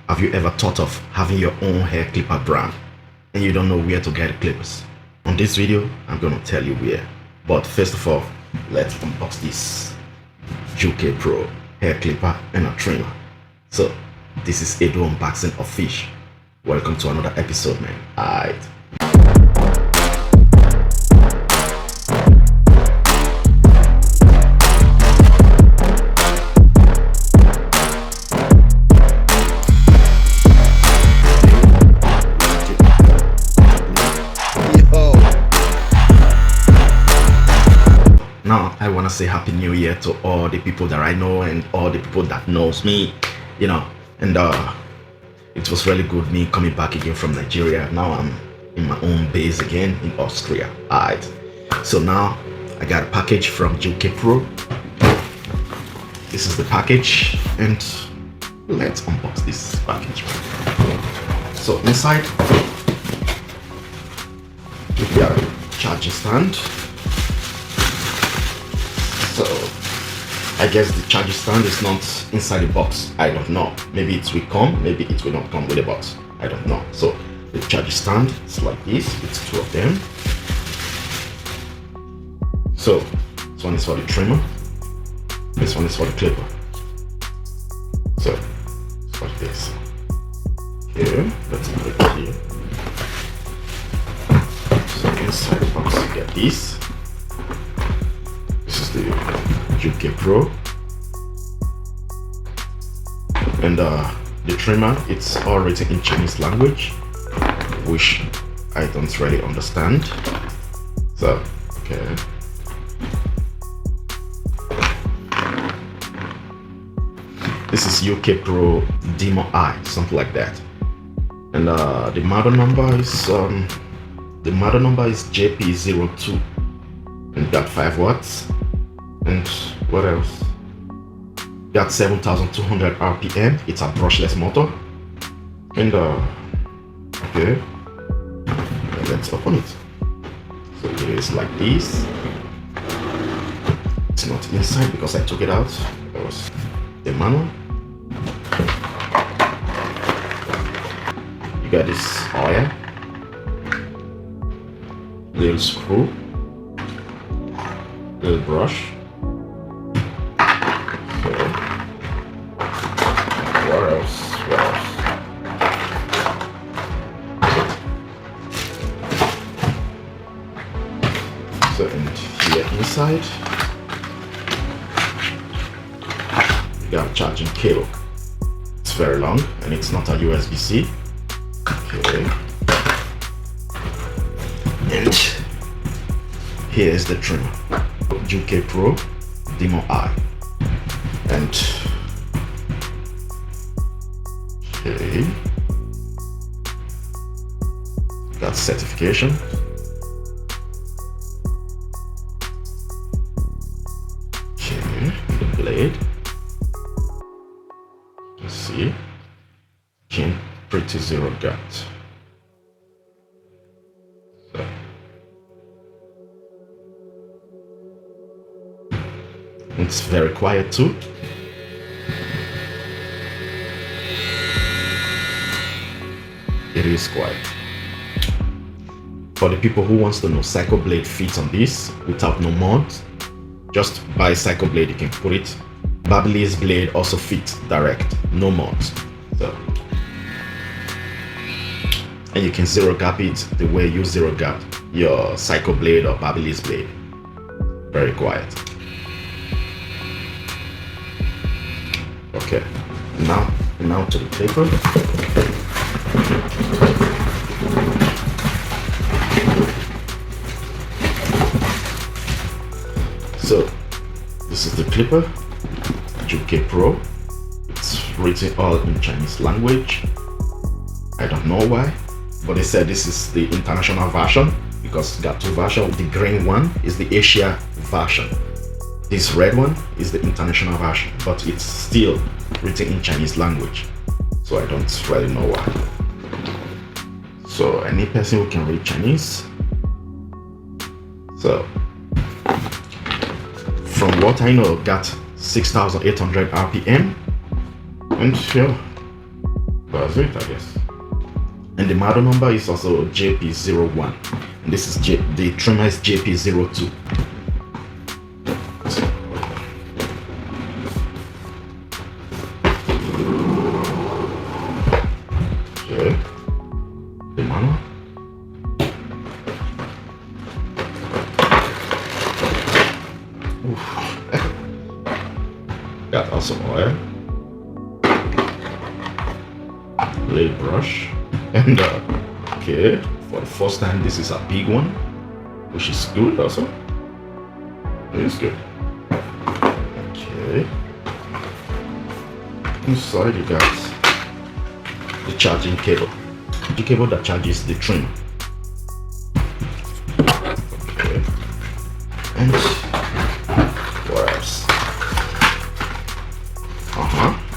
Have you ever thought of having your own hair clipper brand and you don't know where to get clippers? On this video, I'm gonna tell you where. But first of all, let's unbox this Jucai Pro hair clipper and a trimmer. So this is Edo unboxing of fish. Welcome to another episode, man. Alright. Now, I want to say Happy New Year to all the people that I know and all the people that knows me, and it was really good me coming back again from Nigeria. Now I'm in my own base again in Austria. Alright, so now I got a package from Jucai Pro. This is the package, and let's unbox this package. So inside we got a charging stand. So I guess the charging stand is not inside the box. I don't know. Maybe it will come, maybe it will not come with a box. I don't know. So the charging stand is like this. It's two of them. So this one is for the trimmer. This one is for the clipper. So it's like this. Here, let's put it here. So inside the box you get this. This is the Jucai Pro, and the trimmer, it's all written in Chinese language, which I don't really understand. So okay, this is Jucai Pro DemonEye, something like that, and the model number is JP02, and got 5 watts. And what else? Got 7,200 RPM. It's a brushless motor. And okay, let's open it. So it is like this. It's not inside because I took it out. That was the manual. You got this oil, little screw, little brush. What else? So and here inside you got a charging cable. It's very long and it's not a USB-C. Okay. And here is the trimmer. Jucai Pro DemonEye. And okay, got certification. Okay, the blade. Let's see. Okay, pretty zero gut. So. It's very quiet too. It is quiet. For the people who wants to know, cycle blade fits on this without no mods. Just buy cycle blade, you can put it. Babyliss blade also fits direct, no mods. So, and you can zero gap it the way you zero gap your cycle blade or Babyliss blade. Very quiet. Okay, now to the paper. So this is the clipper, Jucai Pro. It's written all in Chinese language. I don't know why, but they said this is the international version because it's got two versions. The green one is the Asia version. This red one is the international version, but it's still written in Chinese language. So I don't really know why. So any person who can read Chinese. So from what I know, got 6,800 RPM, and yeah, That's it, I guess. And the model number is also JP01. And this is the trimmer is JP02. Okay. The manual. Got also oil. Blade brush. And okay, for the first time this is a big one, which is good also. It is good. Okay. Inside you got the charging cable. The cable that charges the trimmer. Okay. And what else?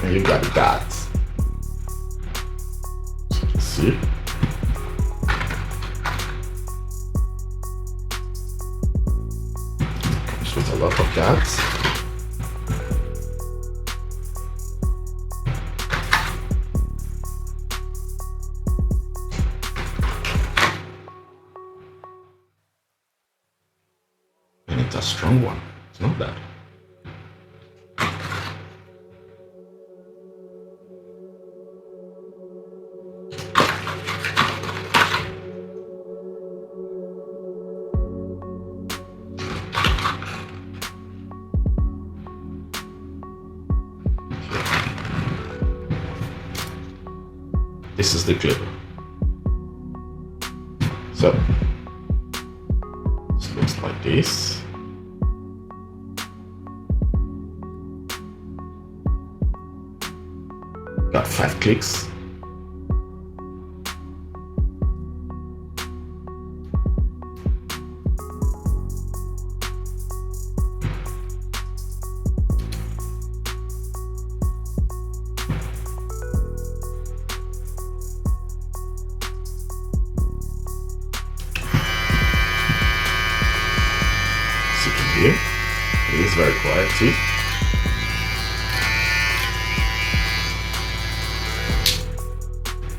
And you got the guards. See? Comes with a lot of guards. And it's a strong one. It's not bad. This is the clipper. So it looks like this. Got 5 clicks. Here. It is very quiet too.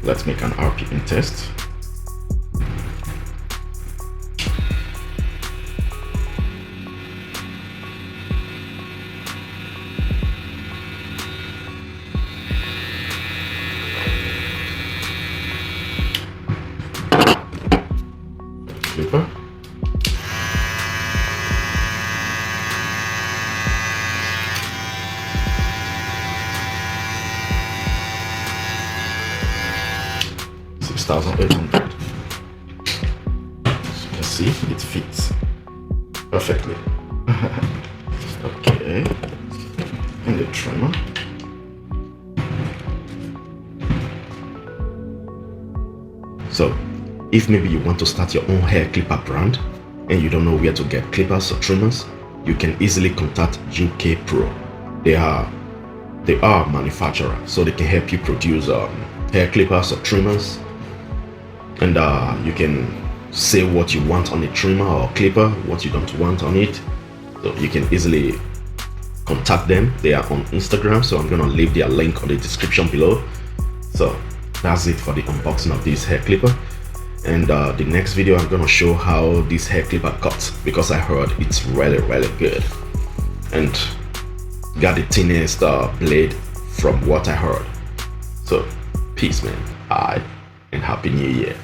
Let's make an RPM test. Clipper. $6,800. As you can see, it fits perfectly. Okay, and the trimmer. So, if maybe you want to start your own hair clipper brand and you don't know where to get clippers or trimmers, you can easily contact Jucai Pro. They are manufacturer, so they can help you produce hair clippers or trimmers. And you can say what you want on a trimmer or clipper, what you don't want on it. So you can easily contact them. They are on Instagram, so I'm gonna leave their link on the description below. So that's it for the unboxing of this hair clipper. And the next video I'm gonna show how this hair clipper cuts, because I heard it's really good and got the thinnest blade from what I heard. So peace, man. Bye and happy new year.